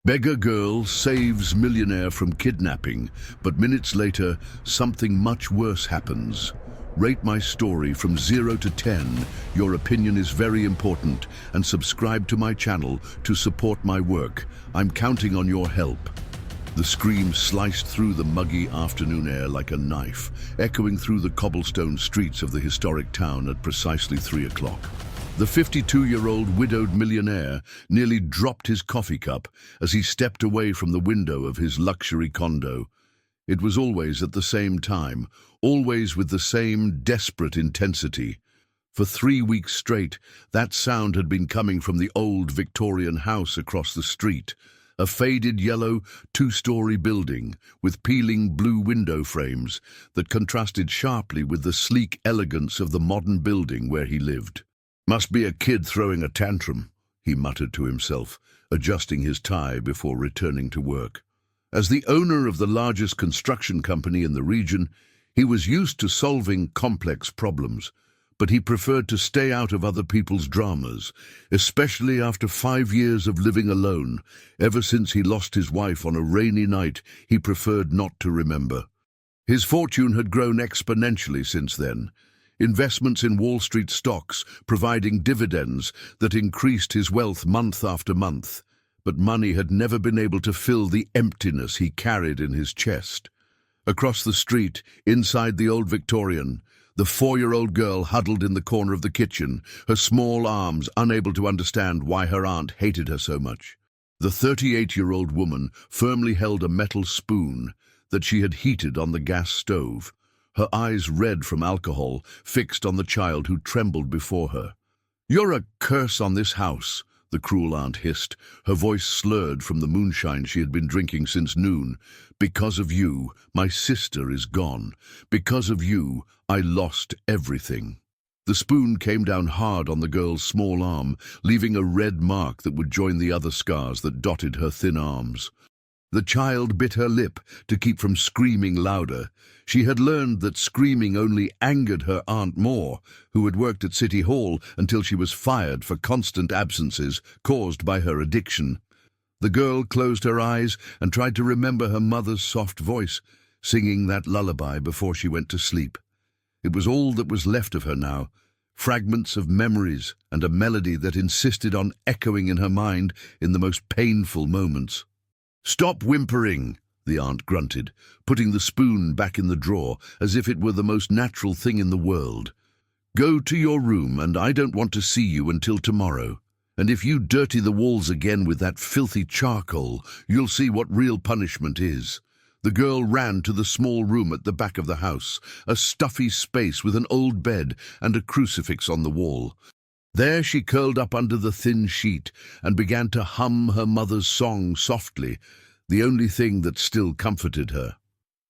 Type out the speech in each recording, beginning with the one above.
Beggar girl saves millionaire from kidnapping, but minutes later, something much worse happens. Rate my story from 0 to 10. Your opinion is very important, and subscribe to my channel to support my work. I'm counting on your help. The scream sliced through the muggy afternoon air like a knife, echoing through the cobblestone streets of the historic town at precisely 3 o'clock. The 52-year-old widowed millionaire nearly dropped his coffee cup as he stepped away from the window of his luxury condo. It was always at the same time, always with the same desperate intensity. For 3 weeks straight, that sound had been coming from the old Victorian house across the street, a faded yellow two-story building with peeling blue window frames that contrasted sharply with the sleek elegance of the modern building where he lived. "Must be a kid throwing a tantrum," he muttered to himself, adjusting his tie before returning to work. As the owner of the largest construction company in the region, he was used to solving complex problems, but he preferred to stay out of other people's dramas, especially after 5 years of living alone. Ever since he lost his wife on a rainy night, he preferred not to remember. His fortune had grown exponentially since then. Investments in Wall Street stocks providing dividends that increased his wealth month after month. But money had never been able to fill the emptiness he carried in his chest. Across the street, inside the old Victorian, the 4-year-old girl huddled in the corner of the kitchen, her small arms unable to understand why her aunt hated her so much. The 38-year-old woman firmly held a metal spoon that she had heated on the gas stove, her eyes red from alcohol, fixed on the child who trembled before her. "You're a curse on this house," the cruel aunt hissed, her voice slurred from the moonshine she had been drinking since noon. "Because of you, my sister is gone. Because of you, I lost everything." The spoon came down hard on the girl's small arm, leaving a red mark that would join the other scars that dotted her thin arms. The child bit her lip to keep from screaming louder. She had learned that screaming only angered her aunt more, who had worked at City Hall until she was fired for constant absences caused by her addiction. The girl closed her eyes and tried to remember her mother's soft voice, singing that lullaby before she went to sleep. It was all that was left of her now, fragments of memories and a melody that insisted on echoing in her mind in the most painful moments. "Stop whimpering," the aunt grunted, putting the spoon back in the drawer as if it were the most natural thing in the world. "Go to your room, and I don't want to see you until tomorrow. And if you dirty the walls again with that filthy charcoal, you'll see what real punishment is." The girl ran to the small room at the back of the house, a stuffy space with an old bed and a crucifix on the wall. There she curled up under the thin sheet and began to hum her mother's song softly, the only thing that still comforted her.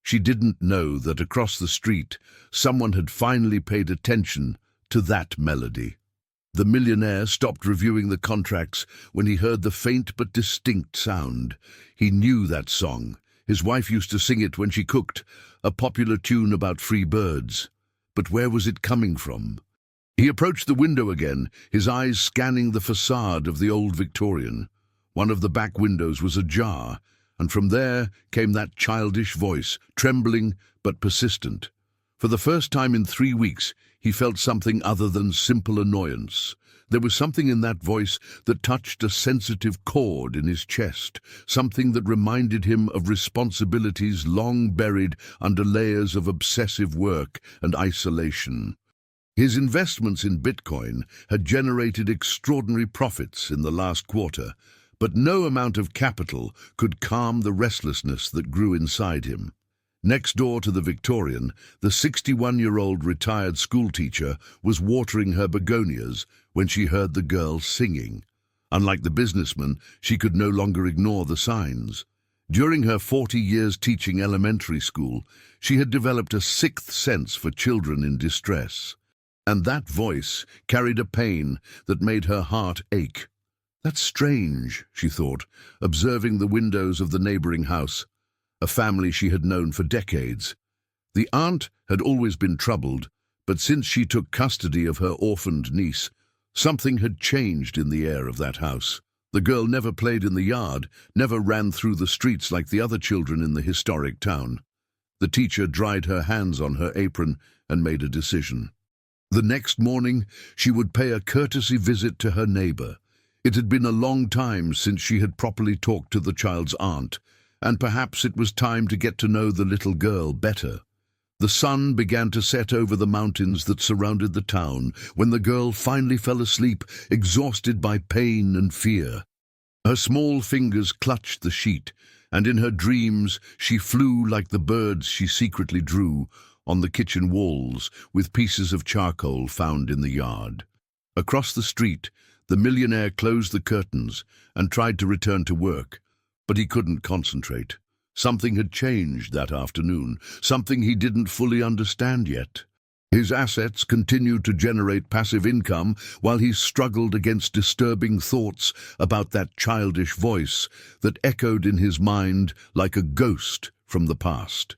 She didn't know that across the street someone had finally paid attention to that melody. The millionaire stopped reviewing the contracts when he heard the faint but distinct sound. He knew that song. His wife used to sing it when she cooked, a popular tune about free birds. But where was it coming from? He approached the window again, his eyes scanning the facade of the old Victorian. One of the back windows was ajar, and from there came that childish voice, trembling but persistent. For the first time in 3 weeks, he felt something other than simple annoyance. There was something in that voice that touched a sensitive chord in his chest, something that reminded him of responsibilities long buried under layers of obsessive work and isolation. His investments in Bitcoin had generated extraordinary profits in the last quarter, but no amount of capital could calm the restlessness that grew inside him. Next door to the Victorian, the 61-year-old retired schoolteacher was watering her begonias when she heard the girl singing. Unlike the businessman, she could no longer ignore the signs. During her 40 years teaching elementary school, she had developed a sixth sense for children in distress. And that voice carried a pain that made her heart ache. "That's strange," she thought, observing the windows of the neighboring house, a family she had known for decades. The aunt had always been troubled, but since she took custody of her orphaned niece, something had changed in the air of that house. The girl never played in the yard, never ran through the streets like the other children in the historic town. The teacher dried her hands on her apron and made a decision. The next morning, she would pay a courtesy visit to her neighbor. It had been a long time since she had properly talked to the child's aunt, and perhaps it was time to get to know the little girl better. The sun began to set over the mountains that surrounded the town when the girl finally fell asleep, exhausted by pain and fear. Her small fingers clutched the sheet, and in her dreams she flew like the birds she secretly drew on the kitchen walls with pieces of charcoal found in the yard. Across the street, the millionaire closed the curtains and tried to return to work, but he couldn't concentrate. Something had changed that afternoon, something he didn't fully understand yet. His assets continued to generate passive income while he struggled against disturbing thoughts about that childish voice that echoed in his mind like a ghost from the past.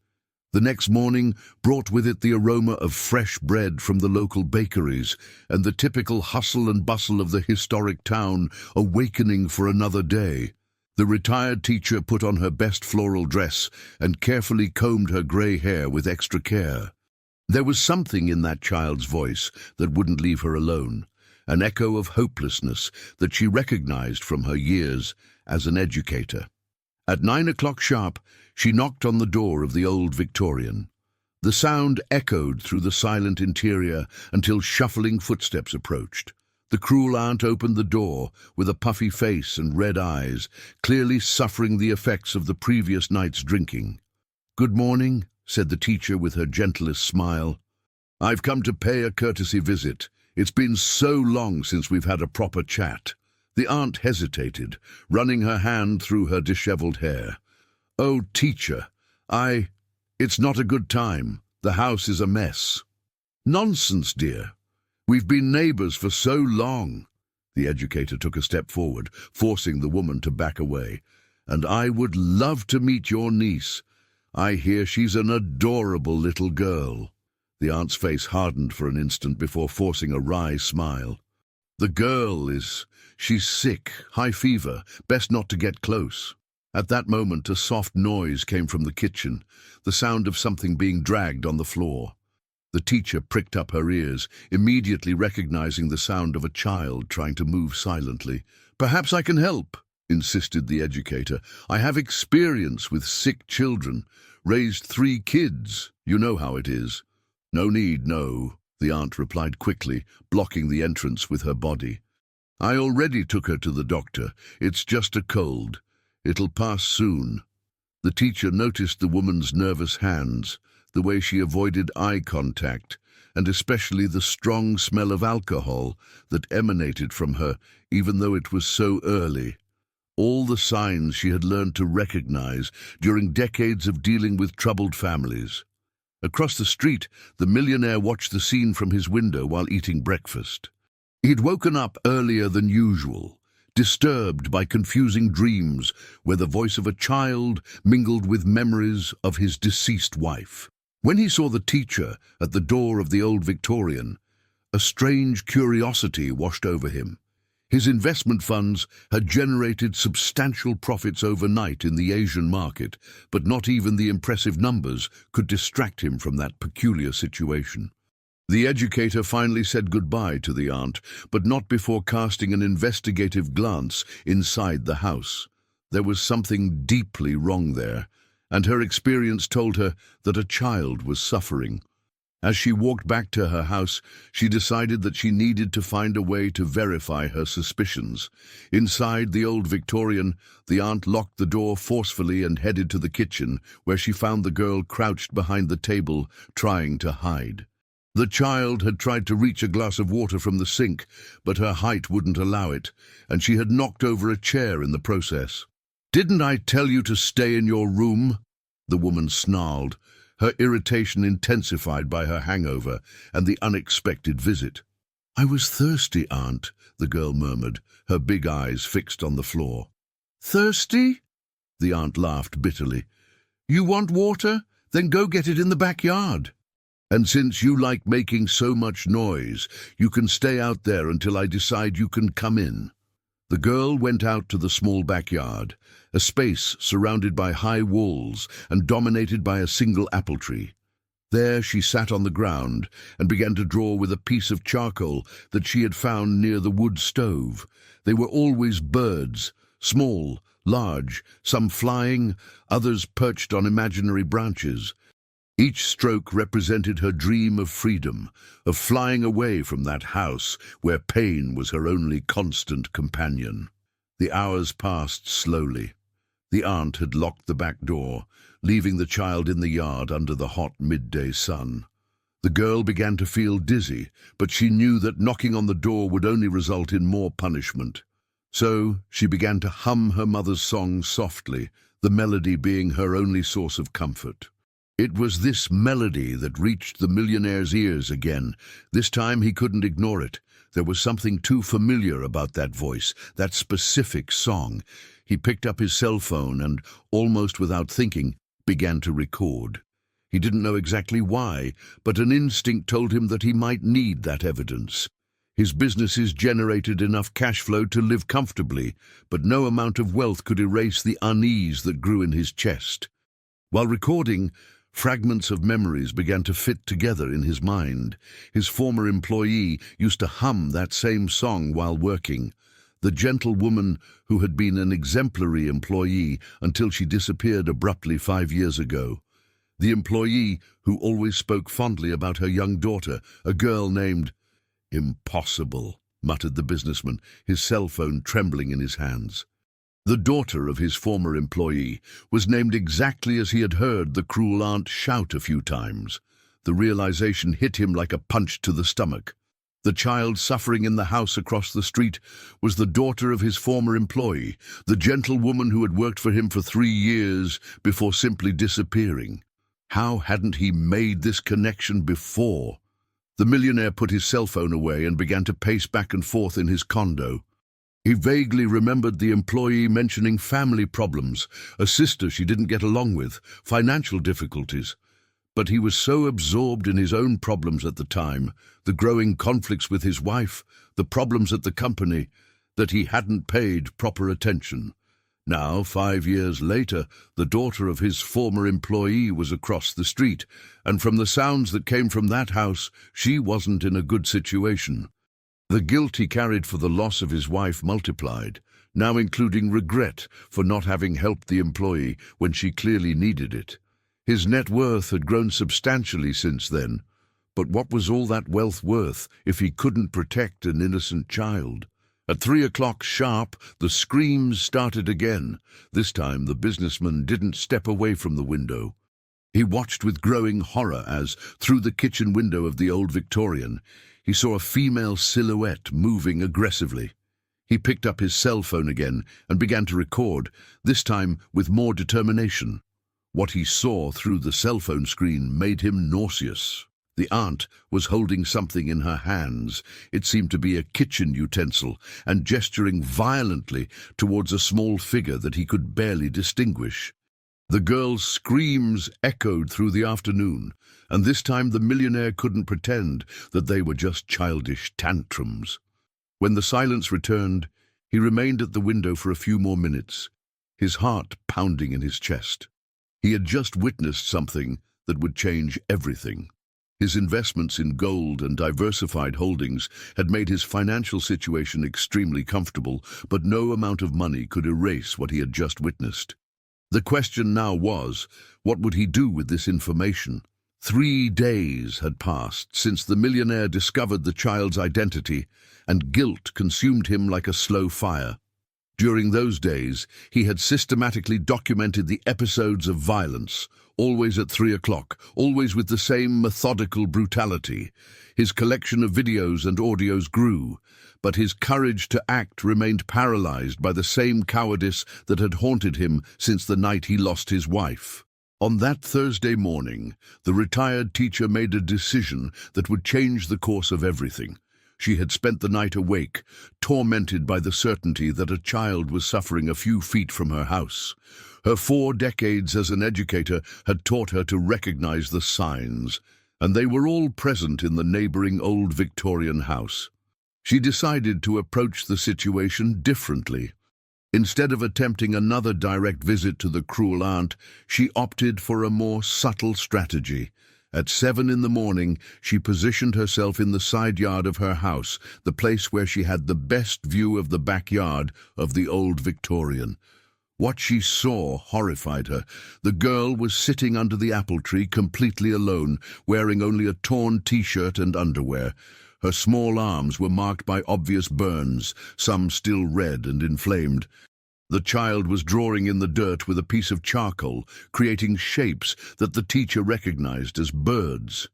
The next morning brought with it the aroma of fresh bread from the local bakeries and the typical hustle and bustle of the historic town awakening for another day. The retired teacher put on her best floral dress and carefully combed her grey hair with extra care. There was something in that child's voice that wouldn't leave her alone, an echo of hopelessness that she recognized from her years as an educator. At 9 o'clock sharp, she knocked on the door of the old Victorian. The sound echoed through the silent interior until shuffling footsteps approached. The cruel aunt opened the door with a puffy face and red eyes, clearly suffering the effects of the previous night's drinking. "Good morning," said the teacher with her gentlest smile. "I've come to pay a courtesy visit. It's been so long since we've had a proper chat." The aunt hesitated, running her hand through her disheveled hair. "Oh, teacher, it's not a good time. The house is a mess." "Nonsense, dear. We've been neighbors for so long." The educator took a step forward, forcing the woman to back away. "And I would love to meet your niece. I hear she's an adorable little girl." The aunt's face hardened for an instant before forcing a wry smile. She's sick, high fever, best not to get close." At that moment, a soft noise came from the kitchen, the sound of something being dragged on the floor. The teacher pricked up her ears, immediately recognizing the sound of a child trying to move silently. "Perhaps I can help," insisted the educator. "I have experience with sick children, raised 3 kids. You know how it is." "No need, no," the aunt replied quickly, blocking the entrance with her body. "I already took her to the doctor. It's just a cold. It'll pass soon." The teacher noticed the woman's nervous hands, the way she avoided eye contact, and especially the strong smell of alcohol that emanated from her, even though it was so early. All the signs she had learned to recognize during decades of dealing with troubled families. Across the street, the millionaire watched the scene from his window while eating breakfast. He'd woken up earlier than usual, disturbed by confusing dreams where the voice of a child mingled with memories of his deceased wife. When he saw the teacher at the door of the old Victorian, a strange curiosity washed over him. His investment funds had generated substantial profits overnight in the Asian market, but not even the impressive numbers could distract him from that peculiar situation. The educator finally said goodbye to the aunt, but not before casting an investigative glance inside the house. There was something deeply wrong there, and her experience told her that a child was suffering. As she walked back to her house, she decided that she needed to find a way to verify her suspicions. Inside the old Victorian, the aunt locked the door forcefully and headed to the kitchen, where she found the girl crouched behind the table, trying to hide. The child had tried to reach a glass of water from the sink, but her height wouldn't allow it, and she had knocked over a chair in the process. "Didn't I tell you to stay in your room?" the woman snarled, her irritation intensified by her hangover and the unexpected visit. "I was thirsty, Aunt," the girl murmured, her big eyes fixed on the floor. "Thirsty?" The aunt laughed bitterly. "You want water? Then go get it in the backyard. And since you like making so much noise, you can stay out there until I decide you can come in." The girl went out to the small backyard, a space surrounded by high walls and dominated by a single apple tree. There she sat on the ground and began to draw with a piece of charcoal that she had found near the wood stove. They were always birds, small, large, some flying, others perched on imaginary branches. Each stroke represented her dream of freedom, of flying away from that house where pain was her only constant companion. The hours passed slowly. The aunt had locked the back door, leaving the child in the yard under the hot midday sun. The girl began to feel dizzy, but she knew that knocking on the door would only result in more punishment. So she began to hum her mother's song softly, the melody being her only source of comfort. It was this melody that reached the millionaire's ears again. This time he couldn't ignore it. There was something too familiar about that voice, that specific song. He picked up his cell phone and, almost without thinking, began to record. He didn't know exactly why, but an instinct told him that he might need that evidence. His businesses generated enough cash flow to live comfortably, but no amount of wealth could erase the unease that grew in his chest. While recording, fragments of memories began to fit together in his mind. His former employee used to hum that same song while working. The gentle woman who had been an exemplary employee until she disappeared abruptly 5 years ago. The employee who always spoke fondly about her young daughter, a girl named... "Impossible," muttered the businessman, his cell phone trembling in his hands. The daughter of his former employee was named exactly as he had heard the cruel aunt shout a few times. The realization hit him like a punch to the stomach. The child suffering in the house across the street was the daughter of his former employee, the gentle woman who had worked for him for 3 years before simply disappearing. How hadn't he made this connection before? The millionaire put his cell phone away and began to pace back and forth in his condo. He vaguely remembered the employee mentioning family problems, a sister she didn't get along with, financial difficulties. But he was so absorbed in his own problems at the time, the growing conflicts with his wife, the problems at the company, that he hadn't paid proper attention. Now, 5 years later, the daughter of his former employee was across the street, and from the sounds that came from that house, she wasn't in a good situation. The guilt he carried for the loss of his wife multiplied, now including regret for not having helped the employee when she clearly needed it. His net worth had grown substantially since then, but what was all that wealth worth if he couldn't protect an innocent child? At 3 o'clock sharp, the screams started again. This time the businessman didn't step away from the window. He watched with growing horror as, through the kitchen window of the old Victorian, he saw a female silhouette moving aggressively. He picked up his cell phone again and began to record, this time with more determination. What he saw through the cell phone screen made him nauseous. The aunt was holding something in her hands. It seemed to be a kitchen utensil, and gesturing violently towards a small figure that he could barely distinguish. The girl's screams echoed through the afternoon, and this time the millionaire couldn't pretend that they were just childish tantrums. When the silence returned, he remained at the window for a few more minutes, his heart pounding in his chest. He had just witnessed something that would change everything. His investments in gold and diversified holdings had made his financial situation extremely comfortable, but no amount of money could erase what he had just witnessed. The question now was, what would he do with this information? 3 days had passed since the millionaire discovered the child's identity, and guilt consumed him like a slow fire. During those days, he had systematically documented the episodes of violence, always at 3 o'clock, always with the same methodical brutality. His collection of videos and audios grew, but his courage to act remained paralyzed by the same cowardice that had haunted him since the night he lost his wife. On that Thursday morning, the retired teacher made a decision that would change the course of everything. She had spent the night awake, tormented by the certainty that a child was suffering a few feet from her house. Her 4 decades as an educator had taught her to recognize the signs, and they were all present in the neighboring old Victorian house. She decided to approach the situation differently. Instead of attempting another direct visit to the cruel aunt, she opted for a more subtle strategy. At 7 in the morning, she positioned herself in the side yard of her house, the place where she had the best view of the backyard of the old Victorian. What she saw horrified her. The girl was sitting under the apple tree completely alone, wearing only a torn t-shirt and underwear. Her small arms were marked by obvious burns, some still red and inflamed. The child was drawing in the dirt with a piece of charcoal, creating shapes that the teacher recognized as birds.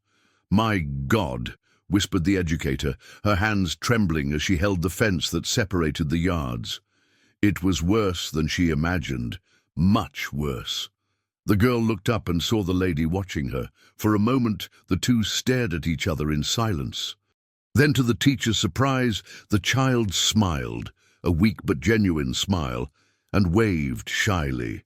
"My God," whispered the educator, her hands trembling as she held the fence that separated the yards. It was worse than she imagined, much worse. The girl looked up and saw the lady watching her. For a moment, the two stared at each other in silence. Then, to the teacher's surprise, the child smiled, a weak but genuine smile, and waved shyly.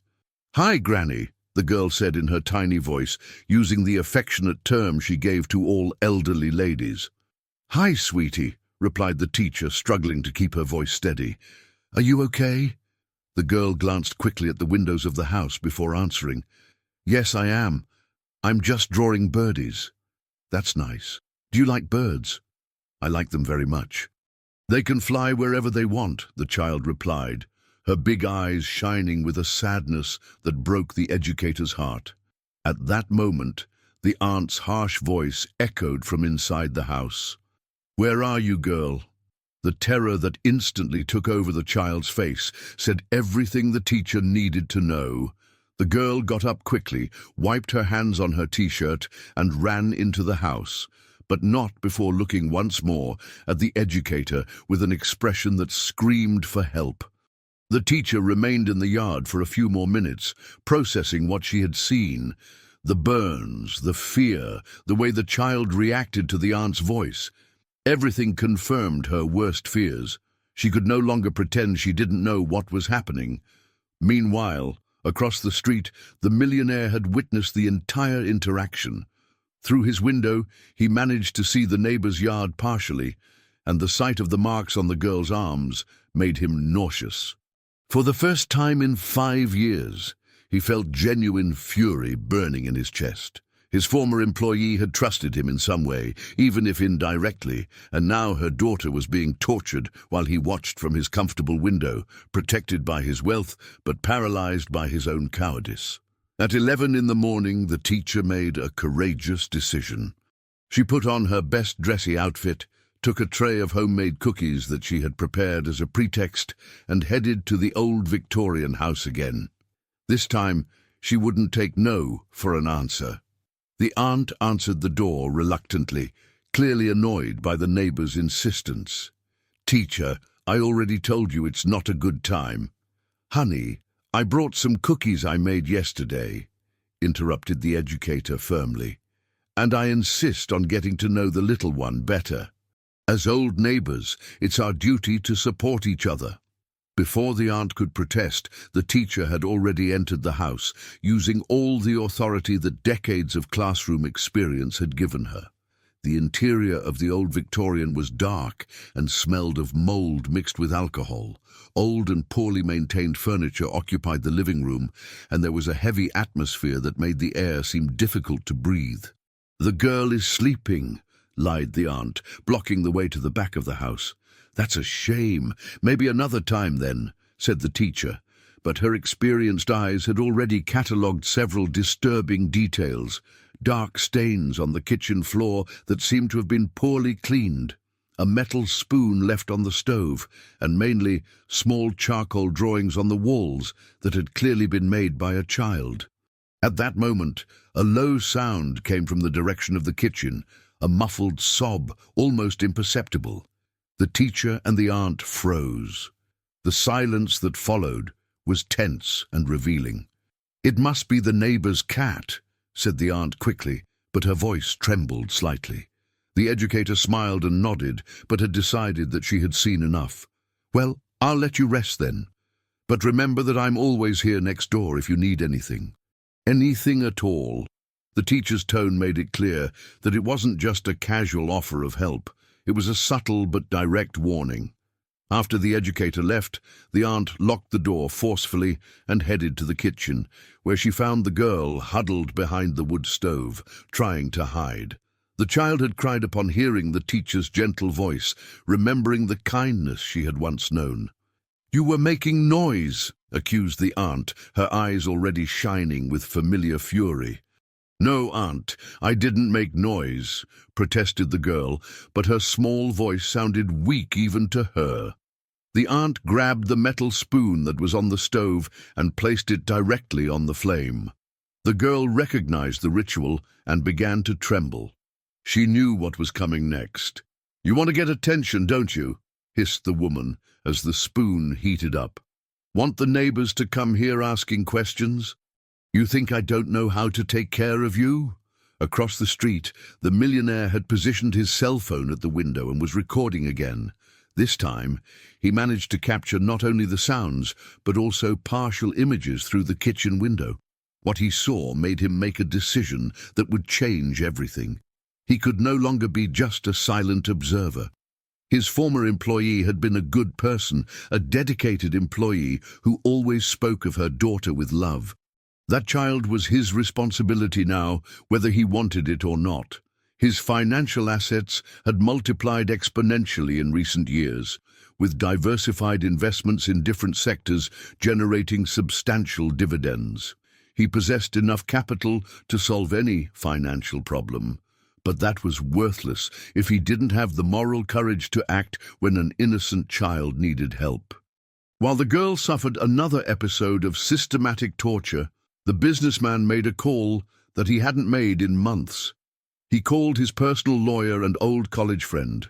"Hi, Granny," the girl said in her tiny voice, using the affectionate term she gave to all elderly ladies. "Hi, sweetie," replied the teacher, struggling to keep her voice steady. "Are you okay?" The girl glanced quickly at the windows of the house before answering. "Yes, I am. I'm just drawing birdies." "That's nice. Do you like birds?" "I like them very much." "They can fly wherever they want," the child replied, her big eyes shining with a sadness that broke the educator's heart. At that moment, the aunt's harsh voice echoed from inside the house. "Where are you, girl?" The terror that instantly took over the child's face said everything the teacher needed to know. The girl got up quickly, wiped her hands on her t-shirt, and ran into the house, but not before looking once more at the educator with an expression that screamed for help. The teacher remained in the yard for a few more minutes, processing what she had seen. The burns, the fear, the way the child reacted to the aunt's voice. Everything confirmed her worst fears. She could no longer pretend she didn't know what was happening. Meanwhile, across the street, the millionaire had witnessed the entire interaction. Through his window, he managed to see the neighbor's yard partially, and the sight of the marks on the girl's arms made him nauseous. For the first time in 5 years, he felt genuine fury burning in his chest. His former employee had trusted him in some way, even if indirectly, and now her daughter was being tortured while he watched from his comfortable window, protected by his wealth but paralyzed by his own cowardice. At 11 in the morning, the teacher made a courageous decision. She put on her best dressy outfit, took a tray of homemade cookies that she had prepared as a pretext, and headed to the old Victorian house again. This time, she wouldn't take no for an answer. The aunt answered the door reluctantly, clearly annoyed by the neighbor's insistence. "Teacher, I already told you it's not a good time." "Honey, I brought some cookies I made yesterday," interrupted the educator firmly. "And I insist on getting to know the little one better. As old neighbors, it's our duty to support each other." Before the aunt could protest, the teacher had already entered the house, using all the authority that decades of classroom experience had given her. The interior of the old Victorian was dark and smelled of mold mixed with alcohol. Old and poorly maintained furniture occupied the living room, and there was a heavy atmosphere that made the air seem difficult to breathe. "The girl is sleeping," lied the aunt, blocking the way to the back of the house. "That's a shame. Maybe another time then," said the teacher, but her experienced eyes had already catalogued several disturbing details. Dark stains on the kitchen floor that seemed to have been poorly cleaned, a metal spoon left on the stove, and mainly small charcoal drawings on the walls that had clearly been made by a child. At that moment, a low sound came from the direction of the kitchen, a muffled sob, almost imperceptible. The teacher and the aunt froze. The silence that followed was tense and revealing. "It must be the neighbor's cat," said the aunt quickly, but her voice trembled slightly. The educator smiled and nodded, but had decided that she had seen enough. "Well, I'll let you rest then. But remember that I'm always here next door if you need anything." "Anything at all." The teacher's tone made it clear that it wasn't just a casual offer of help. It was a subtle but direct warning. After the educator left, the aunt locked the door forcefully and headed to the kitchen, where she found the girl huddled behind the wood stove, trying to hide. The child had cried upon hearing the teacher's gentle voice, remembering the kindness she had once known. "You were making noise," accused the aunt, her eyes already shining with familiar fury. "No, aunt, I didn't make noise," protested the girl, but her small voice sounded weak even to her. The aunt grabbed the metal spoon that was on the stove and placed it directly on the flame. The girl recognized the ritual and began to tremble. She knew what was coming next. "You want to get attention, don't you?" hissed the woman as the spoon heated up. "Want the neighbors to come here asking questions? You think I don't know how to take care of you?" Across the street, the millionaire had positioned his cell phone at the window and was recording again. This time, he managed to capture not only the sounds, but also partial images through the kitchen window. What he saw made him make a decision that would change everything. He could no longer be just a silent observer. His former employee had been a good person, a dedicated employee who always spoke of her daughter with love. That child was his responsibility now, whether he wanted it or not. His financial assets had multiplied exponentially in recent years, with diversified investments in different sectors generating substantial dividends. He possessed enough capital to solve any financial problem, but that was worthless if he didn't have the moral courage to act when an innocent child needed help. While the girl suffered another episode of systematic torture, the businessman made a call that he hadn't made in months. He called his personal lawyer and old college friend.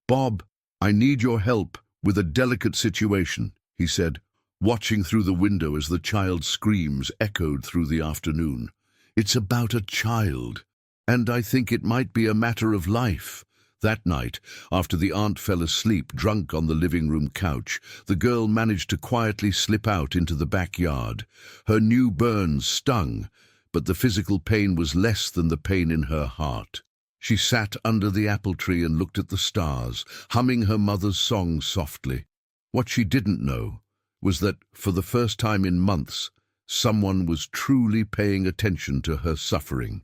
"Bob, I need your help with a delicate situation," he said, watching through the window as the child's screams echoed through the afternoon. "It's about a child, and I think it might be a matter of life." That night, after the aunt fell asleep drunk on the living room couch, the girl managed to quietly slip out into the backyard. Her new burns stung, but the physical pain was less than the pain in her heart. She sat under the apple tree and looked at the stars, humming her mother's song softly. What she didn't know was that, for the first time in months, someone was truly paying attention to her suffering.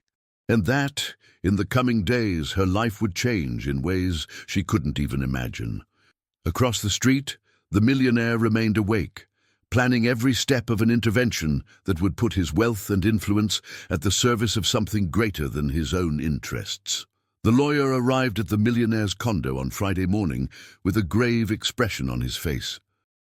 And that, in the coming days, her life would change in ways she couldn't even imagine. Across the street, the millionaire remained awake, planning every step of an intervention that would put his wealth and influence at the service of something greater than his own interests. The lawyer arrived at the millionaire's condo on Friday morning with a grave expression on his face.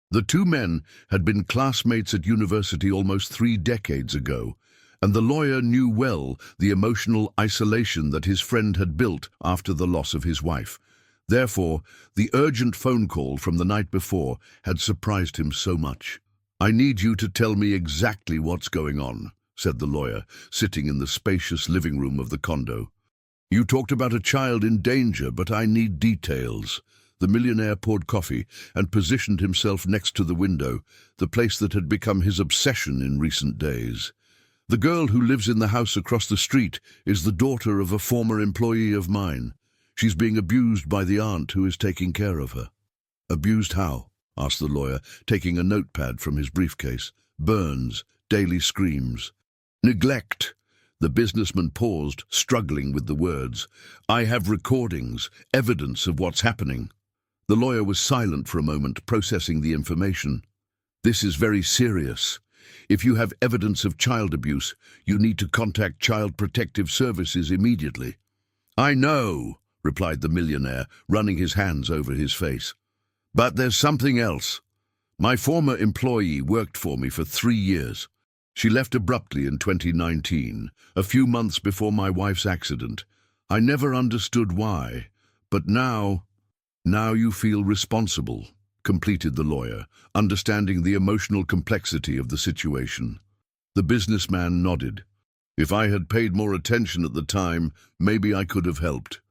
The two men had been classmates at university almost 3 decades ago, and the lawyer knew well the emotional isolation that his friend had built after the loss of his wife. Therefore, the urgent phone call from the night before had surprised him so much. "I need you to tell me exactly what's going on," said the lawyer, sitting in the spacious living room of the condo. "You talked about a child in danger, but I need details." The millionaire poured coffee and positioned himself next to the window, the place that had become his obsession in recent days. "The girl who lives in the house across the street is the daughter of a former employee of mine. She's being abused by the aunt who is taking care of her." "Abused how?" asked the lawyer, taking a notepad from his briefcase. "Burns, daily screams." "Neglect." The businessman paused, struggling with the words. "I have recordings, evidence of what's happening." The lawyer was silent for a moment, processing the information. "This is very serious. If you have evidence of child abuse, you need to contact Child Protective Services immediately." "I know," replied the millionaire, running his hands over his face. "But there's something else. My former employee worked for me for 3 years. She left abruptly in 2019, a few months before my wife's accident. I never understood why, but now you feel responsible," completed the lawyer, understanding the emotional complexity of the situation. The businessman nodded. "If I had paid more attention at the time, maybe I could have helped.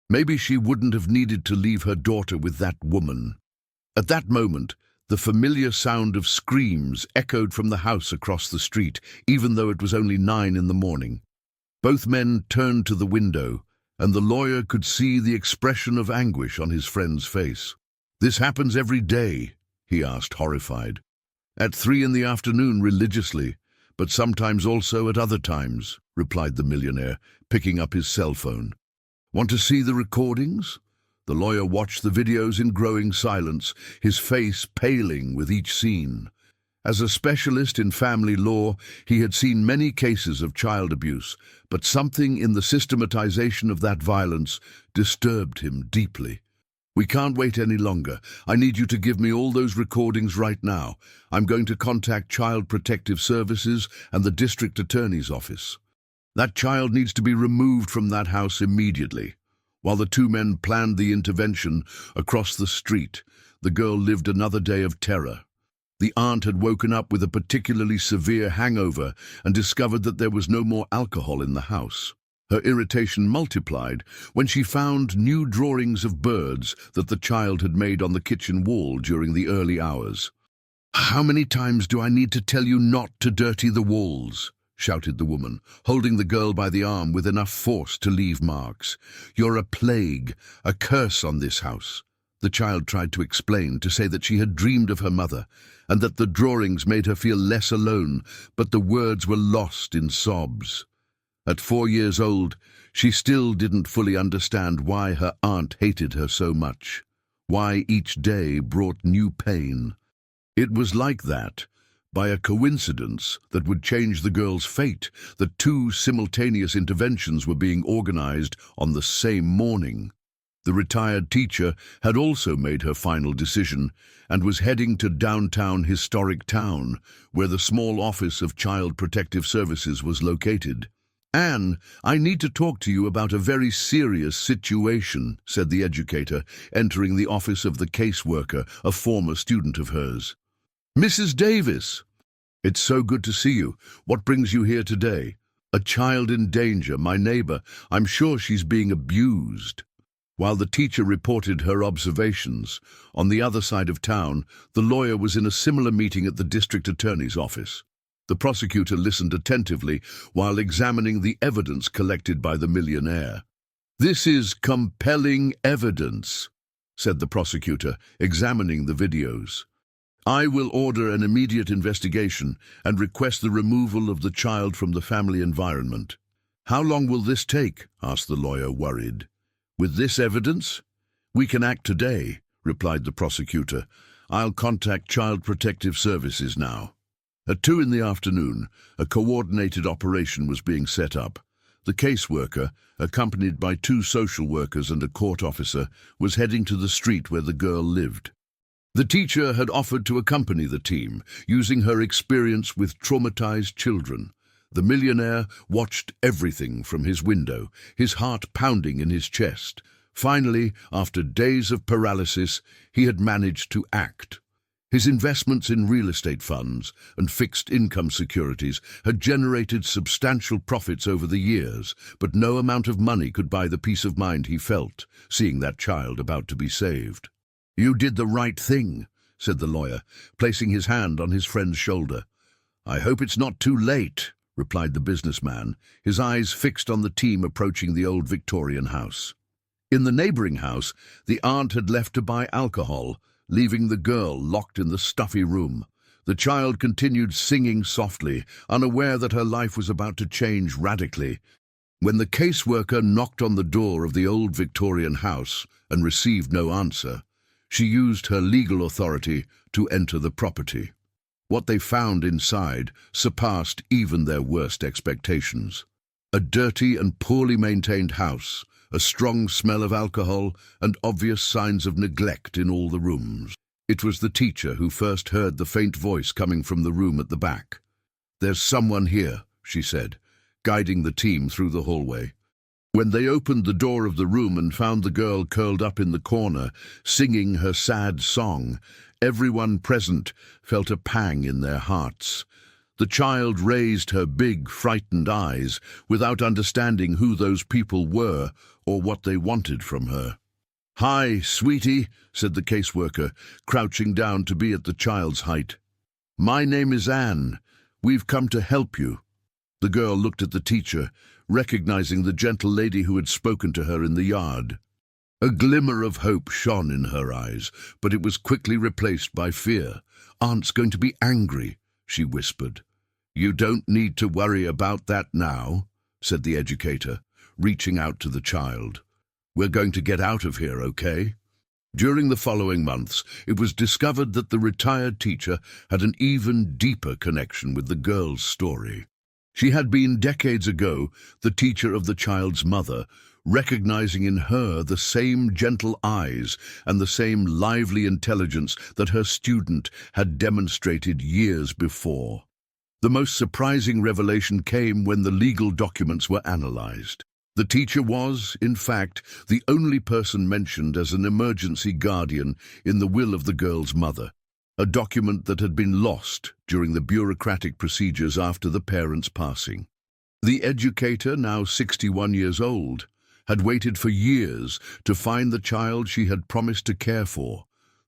Maybe she wouldn't have needed to leave her daughter with that woman." At that moment, the familiar sound of screams echoed from the house across the street, even though it was only 9 in the morning. Both men turned to the window and the lawyer could see the expression of anguish on his friend's face. "This happens every day?" he asked, horrified. "At 3 in the afternoon religiously, but sometimes also at other times," replied the millionaire, picking up his cell phone. "Want to see the recordings?" The lawyer watched the videos in growing silence, his face paling with each scene. As a specialist in family law, he had seen many cases of child abuse, but something in the systematization of that violence disturbed him deeply. "We can't wait any longer. I need you to give me all those recordings right now. I'm going to contact Child Protective Services and the district attorney's office. That child needs to be removed from that house immediately." While the two men planned the intervention, across the street, the girl lived another day of terror. The aunt had woken up with a particularly severe hangover and discovered that there was no more alcohol in the house. Her irritation multiplied when she found new drawings of birds that the child had made on the kitchen wall during the early hours. "How many times do I need to tell you not to dirty the walls?" shouted the woman, holding the girl by the arm with enough force to leave marks. "You're a plague, a curse on this house." The child tried to explain, to say that she had dreamed of her mother, and that the drawings made her feel less alone, but the words were lost in sobs. At 4 years old, she still didn't fully understand why her aunt hated her so much, why each day brought new pain. It was like that, by a coincidence that would change the girl's fate, that 2 simultaneous interventions were being organized on the same morning. The retired teacher had also made her final decision and was heading to downtown historic town, where the small office of Child Protective Services was located. "Anne, I need to talk to you about a very serious situation," said the educator, entering the office of the caseworker, a former student of hers. "Mrs. Davis! It's so good to see you. What brings you here today?" "A child in danger, my neighbor. I'm sure she's being abused." While the teacher reported her observations, on the other side of town, the lawyer was in a similar meeting at the district attorney's office. The prosecutor listened attentively while examining the evidence collected by the millionaire. "This is compelling evidence," said the prosecutor, examining the videos. "I will order an immediate investigation and request the removal of the child from the family environment." "How long will this take?" asked the lawyer, worried. "With this evidence? We can act today," replied the prosecutor. "I'll contact Child Protective Services now." At 2 in the afternoon, a coordinated operation was being set up. The caseworker, accompanied by 2 social workers and a court officer, was heading to the street where the girl lived. The teacher had offered to accompany the team, using her experience with traumatized children. The millionaire watched everything from his window, his heart pounding in his chest. Finally, after days of paralysis, he had managed to act. His investments in real estate funds and fixed income securities had generated substantial profits over the years, but no amount of money could buy the peace of mind he felt, seeing that child about to be saved. "You did the right thing," said the lawyer, placing his hand on his friend's shoulder. "I hope it's not too late," replied the businessman, his eyes fixed on the team approaching the old Victorian house. In the neighboring house, the aunt had left to buy alcohol, leaving the girl locked in the stuffy room. The child continued singing softly, unaware that her life was about to change radically. When the caseworker knocked on the door of the old Victorian house and received no answer, she used her legal authority to enter the property. What they found inside surpassed even their worst expectations. A dirty and poorly maintained house, a strong smell of alcohol, and obvious signs of neglect in all the rooms. It was the teacher who first heard the faint voice coming from the room at the back. "There's someone here," she said, guiding the team through the hallway. When they opened the door of the room and found the girl curled up in the corner, singing her sad song, everyone present felt a pang in their hearts. The child raised her big, frightened eyes without understanding who those people were or what they wanted from her. "Hi, sweetie," said the caseworker, crouching down to be at the child's height. "My name is Anne. We've come to help you." The girl looked at the teacher, recognizing the gentle lady who had spoken to her in the yard. A glimmer of hope shone in her eyes, but it was quickly replaced by fear. "Aunt's going to be angry," she whispered. "You don't need to worry about that now," said the educator, reaching out to the child. "We're going to get out of here, okay?" During the following months, it was discovered that the retired teacher had an even deeper connection with the girl's story. She had been, decades ago, the teacher of the child's mother, recognizing in her the same gentle eyes and the same lively intelligence that her student had demonstrated years before. The most surprising revelation came when the legal documents were analyzed. The teacher was, in fact, the only person mentioned as an emergency guardian in the will of the girl's mother, a document that had been lost during the bureaucratic procedures after the parents' passing. The educator, now 61 years old, had waited for years to find the child she had promised to care for.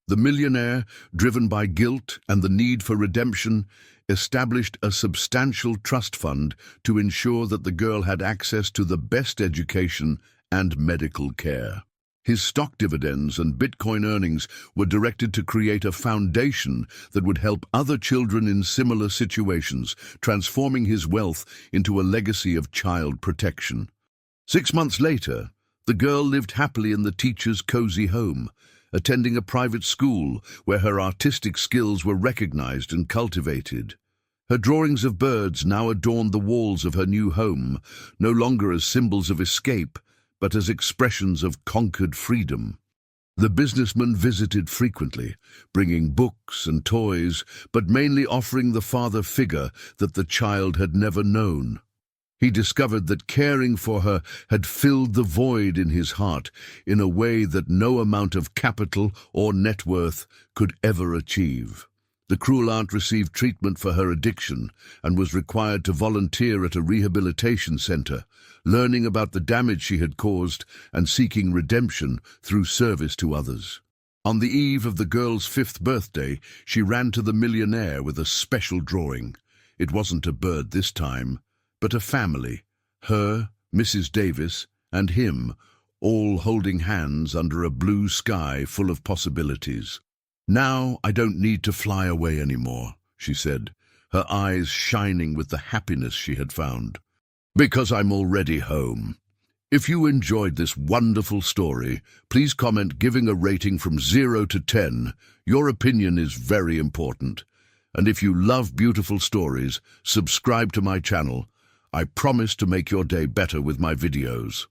The millionaire, driven by guilt and the need for redemption, established a substantial trust fund to ensure that the girl had access to the best education and medical care. His stock dividends and Bitcoin earnings were directed to create a foundation that would help other children in similar situations, transforming his wealth into a legacy of child protection. 6 months later, the girl lived happily in the teacher's cozy home, attending a private school where her artistic skills were recognized and cultivated. Her drawings of birds now adorned the walls of her new home, no longer as symbols of escape, but as expressions of conquered freedom. The businessman visited frequently, bringing books and toys, but mainly offering the father figure that the child had never known. He discovered that caring for her had filled the void in his heart in a way that no amount of capital or net worth could ever achieve. The cruel aunt received treatment for her addiction and was required to volunteer at a rehabilitation center, learning about the damage she had caused and seeking redemption through service to others. On the eve of the girl's 5th birthday, she ran to the millionaire with a special drawing. It wasn't a bird this time, but a family, her, Mrs. Davis, and him, all holding hands under a blue sky full of possibilities. "Now I don't need to fly away anymore," she said, her eyes shining with the happiness she had found, "because I'm already home." If you enjoyed this wonderful story, please comment giving a rating from 0 to 10. Your opinion is very important. And if you love beautiful stories, subscribe to my channel. I promise to make your day better with my videos.